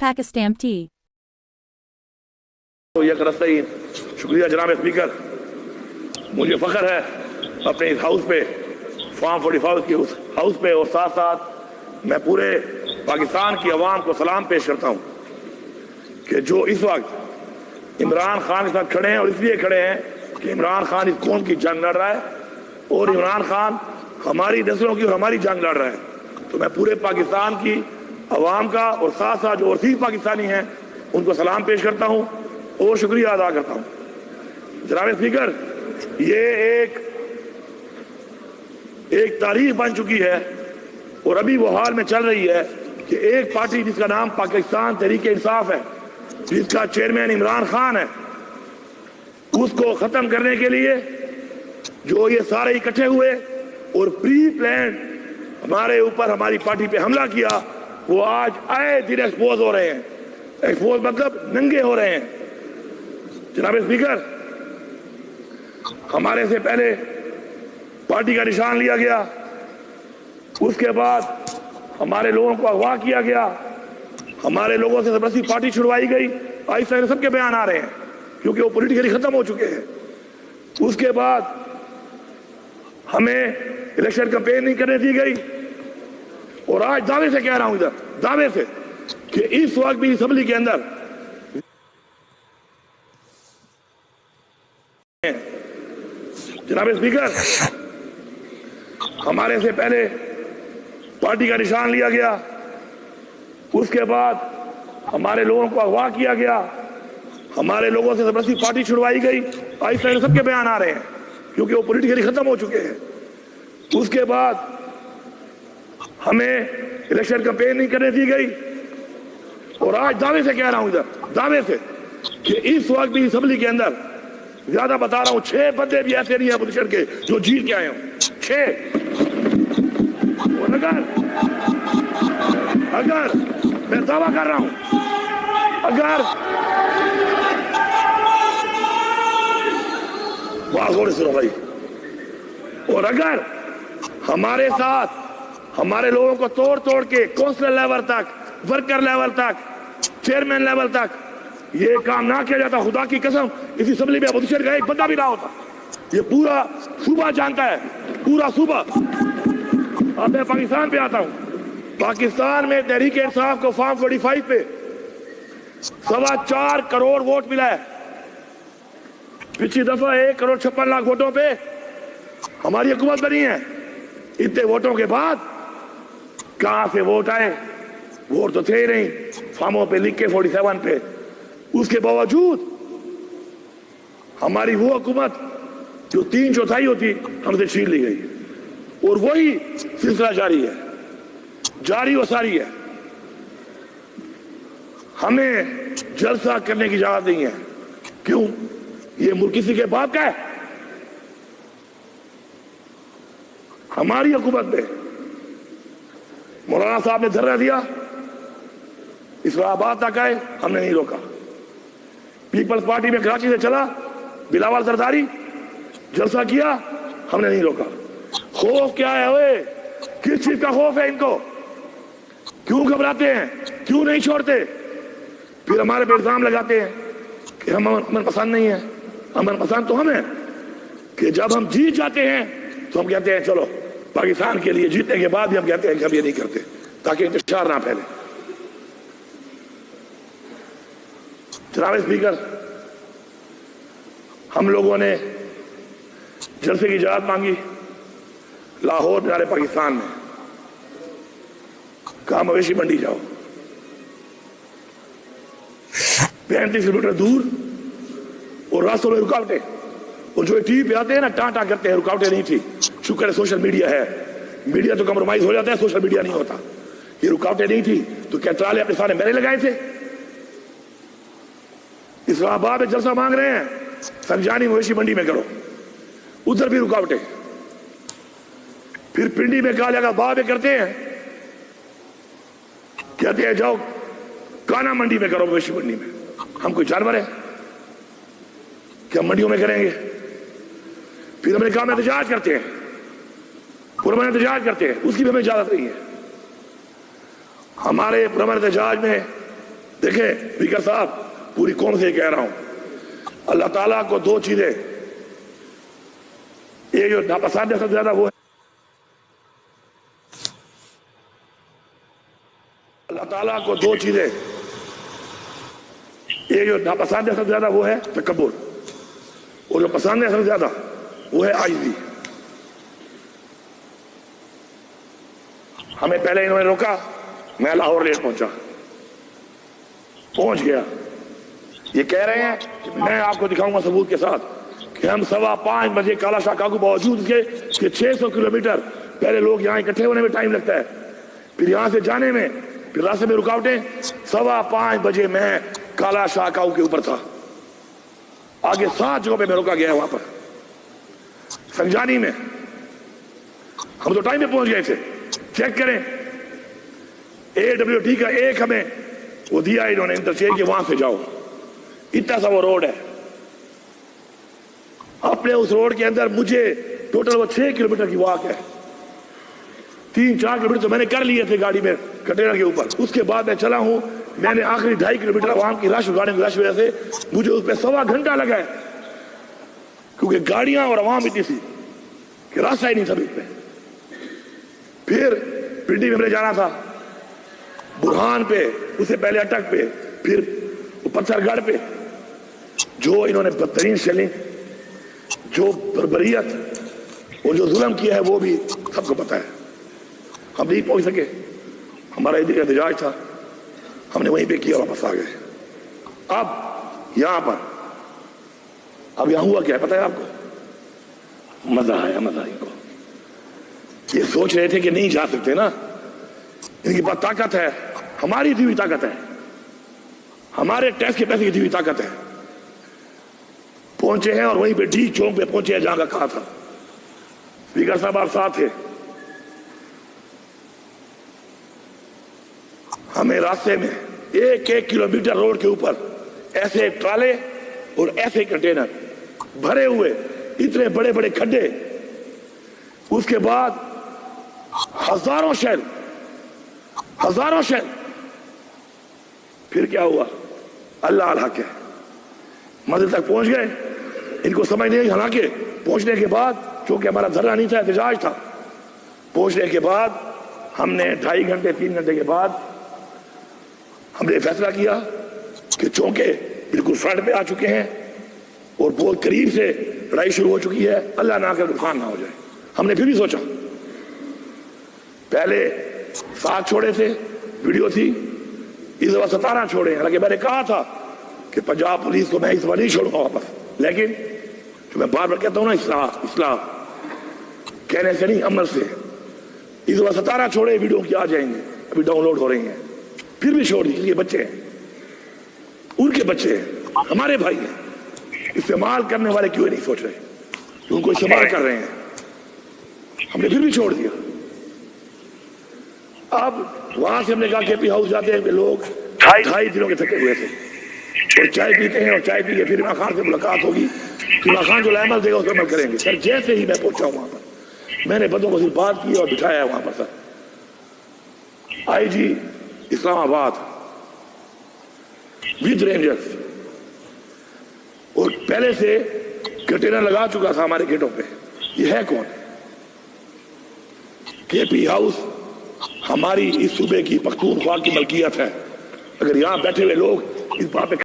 Pakistan Tea. शुक्रिया जनाब speaker, मुझे फख्र है अपने इस हाउस पे, फार्म 45 के उस हाउस पे, और साथ साथ मैं पूरे पाकिस्तान की आवाम को सलाम पेश करता हूँ कि जो इस वक्त इमरान खान के साथ खड़े हैं, और इसलिए खड़े हैं कि इमरान खान इस कौम की जंग लड़ रहा है और इमरान खान हमारी नस्लों की और हमारी जंग लड़ रहा है। तो मैं पूरे पाकिस्तान की आवाम का और साथ साथ जो ओवरसीज पाकिस्तानी हैं उनको सलाम पेश करता हूँ और शुक्रिया अदा करता हूँ। जनाब स्पीकर, ये एक तारीख बन चुकी है और अभी वो हाल में चल रही है कि एक पार्टी जिसका नाम पाकिस्तान तहरीक इंसाफ है, जिसका चेयरमैन इमरान खान है, उसको खत्म करने के लिए जो ये सारे इकट्ठे हुए और प्री प्लान हमारे ऊपर, हमारी पार्टी पे हमला किया, वो आज आए दिन एक्सपोज हो रहे हैं। एक्सपोज मतलब नंगे हो रहे हैं। जनाब स्पीकर, हमारे से पहले पार्टी का निशान लिया गया, उसके बाद हमारे लोगों को अगवा किया गया, हमारे लोगों से जबरदस्ती पार्टी छुड़वाई गई। आहिस्ता सबके बयान आ रहे हैं क्योंकि वो पॉलिटिकली खत्म हो चुके हैं। उसके बाद हमें इलेक्शन कैंपेन नहीं करने दी गई, और आज दावे से कह रहा हूं, इधर दावे से, कि इस वक्त भी असेंबली के अंदर जनाब स्पीकर, हमारे से पहले पार्टी का निशान लिया गया, उसके बाद हमारे लोगों को अगवा किया गया, हमारे लोगों से जबरदस्ती पार्टी छुड़वाई गई। आहिस्ता सबके बयान आ रहे हैं क्योंकि वो पॉलिटिकली खत्म हो चुके हैं। उसके बाद हमें इलेक्शन कैंपेन नहीं करने दी गई, और आज दावे से कह रहा हूं, इधर दावे से, कि इस वक्त भी असेंबली के अंदर, ज्यादा बता रहा हूं, 6 बंदे भी ऐसे नहीं है अपोजिशन के जो जीत के आए हों। 6। और अगर मैं दावा कर रहा हूं, अगर सुनो भाई, और अगर हमारे साथ हमारे लोगों को तोड़ तोड़ के काउंसिलर लेवल तक, वर्कर लेवल तक, चेयरमैन लेवल तक ये काम ना किया जाता, खुदा की कसम इस असेंबली में अपोजिशन का एक बंदा भी ना होता। ये पूरा सूबा जानता है, पूरा सूबा। अब मैं पाकिस्तान पे आता हूं। पाकिस्तान में तहरीक इंसाफ को फॉर्म 45 पे 4.25 करोड़ वोट मिला है। पिछली दफा 1 करोड़ 56 लाख वोटों पे हमारी हुकूमत बनी है। इतने वोटों के बाद कहां से वोट आए? वोट तो थे ही नहीं, फॉर्मों पे लिख के 47 पे। उसके बावजूद हमारी वो हुकूमत जो 3/4 होती हमसे छीन ली गई, और वही सिलसिला जारी है, जारी व सारी है। हमें जलसा करने की इजाजत नहीं है। क्यों? ये मुल्क किसी के बाप का है? हमारी हुकूमत में मौलाना साहब ने धरना दिया, इस्लामाबाद तक आए, हमने नहीं रोका। पीपल्स पार्टी में कराची से चला, बिलावल जरदारी जलसा किया, हमने नहीं रोका। खौफ क्या है? ओए, किस चीज का खौफ है इनको? क्यों घबराते हैं? क्यों नहीं छोड़ते? फिर हमारे पे इल्जाम लगाते हैं कि हम अमन पसंद नहीं है। अमन पसंद तो हम हैं कि जब हम जीत जाते हैं तो हम कहते हैं चलो पाकिस्तान के लिए, जीतने के बाद भी हम कहते हैं कि हम ये नहीं करते ताकि इंतशार ना फैले। जनाब स्पीकर, हम लोगों ने जलसे की इजाजत मांगी लाहौर में, पाकिस्तान में। कहा मवेशी मंडी जाओ, 35 किलोमीटर दूर, और रास्तों में रुकावटें, और जो टीवी पे आते हैं ना टाटा करते हैं, रुकावटें नहीं थी। शुक्र है सोशल मीडिया है, मीडिया तो कम्प्रोमाइज हो जाता है, सोशल मीडिया नहीं होता। ये रुकावटें नहीं थी तो क्या ट्राले अपने सारे मेरे लगाए थे? इस्लामाबाद में जलसा मांग रहे हैं, संजानी मवेशी मंडी में करो, उधर भी रुकावटें। फिर पिंडी में कहा जाएगा बाह में करते हैं, कहते हैं जाओ काना मंडी में करो, मवेशी मंडी में। हम कोई जानवर है क्या मंडियों में करेंगे? फिर हमने कहा हम एहतजाज करते हैं, पुरअमन एहतजाज करते हैं, उसकी भी हमें इजाजत नहीं है। हमारे पुरअमन एहतजाज में دیکھیں اسپیکر صاحب، پوری قوم سے کہہ رہا ہوں، اللہ تعالیٰ کو دو چیزیں، یہ جو ناپسند ہے سب سے زیادہ وہ ہے، اللہ تعالیٰ کو دو چیزیں، یہ جو ناپسند ہے سب سے زیادہ وہ ہے تکبر، اور جو پسند ہے سب سے زیادہ وہ ہے عاجزی۔ ہمیں پہلے انہوں نے روکا، میں لاہور لیٹ پہنچ گیا، یہ کہہ رہے ہیں کہ میں آپ کو دکھاؤں گا ثبوت کے ساتھ کہ ہم 5:15 بجے کالا شاہ کاکو باوجود اس کے کہ 600 کلومیٹر پہلے لوگ یہاں اکٹھے ہونے میں ٹائم لگتا ہے، پھر یہاں سے جانے میں، پھر راستے میں رکاوٹیں، 5:15 بجے میں کالا شاہ کاکو کے اوپر تھا، آگے 7 جگہوں پہ میں روکا گیا وہاں پر سنجانی میں، ہم تو ٹائم پہ پہنچ گئے تھے۔ چیک کریں AWT کا ایک ہمیں وہ دیا انہوں نے انٹرچینج کہ وہاں سے جاؤ، اتنا سا وہ روڈ ہے، اپنے اس روڈ کے اندر مجھے ٹوٹل وہ 6 کلومیٹر کی واک ہے، 3-4 کلومیٹر تو میں نے کر لیے تھے گاڑی میں کنٹینر کے اوپر، اس کے بعد میں چلا ہوں، میں نے آخری 2.5 کلومیٹر وہاں کی رش گاڑیوں کی رش وجہ سے مجھے اس پہ 1.25 گھنٹہ لگا ہے، کیونکہ گاڑیاں اور عوام اتنی سی کہ راستہ ہی نہیں تھا بیچ میں۔ پھر پنڈی میں جانا تھا، برہان پہ، اس سے پہلے اٹک پہ، پھر پتھر گڑھ پہ، جو انہوں نے بدترین شیلنگ، جو بربریت اور جو ظلم کیا ہے وہ بھی سب کو پتا ہے، ہم نہیں پہنچ سکے، ہمارا ادھر احتجاج تھا، ہم نے وہیں پہ کیا، واپس آ گئے۔ اب یہاں پر اب یہاں ہوا کیا ہے پتا ہے آپ کو؟ مزہ آیا، مزہ ان کو، یہ سوچ رہے تھے کہ نہیں جا سکتے نا، ان کے پاس طاقت ہے، ہماری دی ہوئی طاقت ہے، ہمارے ٹیکس کے پیسے کی دی ہوئی طاقت ہے، پہنچے ہیں اور وہیں پہ ڈی چوک پہ پہنچے ہیں جہاں کا کہا تھا۔ اسپیکر صاحب آپ ساتھ تھے، ہمیں راستے میں 1-1 کلومیٹر روڈ کے اوپر ایسے ٹرالے اور ایسے کنٹینر بھرے ہوئے، اتنے بڑے بڑے کھڈے، اس کے بعد ہزاروں شیل، پھر کیا ہوا؟ اللہ الحق ہے، منزل تک پہنچ گئے، ان کو سمجھ نہیں، حالانکہ پہنچنے کے بعد چونکہ ہمارا دھرنا نہیں تھا، احتجاج تھا، پہنچنے کے بعد ہم نے 2.5 گھنٹے 3 گھنٹے کے بعد ہم نے فیصلہ کیا کہ چونکہ بالکل فرنٹ پہ آ چکے ہیں اور بہت قریب سے لڑائی شروع ہو چکی ہے، اللہ نہ کرے نقصان نہ ہو جائے، ہم نے پھر بھی سوچا، پہلے 7 چھوڑے تھے، ویڈیو تھی، اس دفعہ 17 چھوڑے، حالانکہ میں نے کہا تھا کہ پنجاب پولیس کو میں اس دفعہ نہیں چھوڑوں گا واپس، لیکن جو میں بار بار کہتا ہوں نا، اصلاح کہنے سے نہیں، عمل سے، اس دفعہ 17 چھوڑے، ویڈیو کی آ جائیں گے، ابھی ڈاؤن لوڈ ہو رہی ہیں، پھر بھی چھوڑ دی، یہ بچے ہیں، ان کے بچے ہیں، ہمارے بھائی ہیں، استعمال کرنے والے کیوں نہیں سوچ رہے کہ ان کو استعمال کر رہے ہیں، ہم نے پھر بھی چھوڑ دیا۔ اب وہاں سے ہم نے کہا کہ پی ہاؤس جاتے ہیں کہ لوگ 2.5 دنوں کے تھکے ہوئے تھے اور چائے پیتے ہیں، اور چائے پی کے پھر عمران خان سے ملاقات ہوگی، عمران خان جو عمل دے گا اس پر عمل کریں گے۔ سر جیسے ہی میں پہنچا وہاں پر، میں نے بندوں کو صرف بات کی اور بٹھایا وہاں پر، سر آئی جی اسلام آباد ود رینجرز، اور پہلے سے کنٹینر لگا چکا تھا ہمارے گیٹوں پہ، یہ ہے کون؟ کے پی ہاؤس ہماری اس صوبے کی پختونخوا کی ملکیت ہے، اگر یہاں بیٹھے ہوئے لوگ اس بات پہ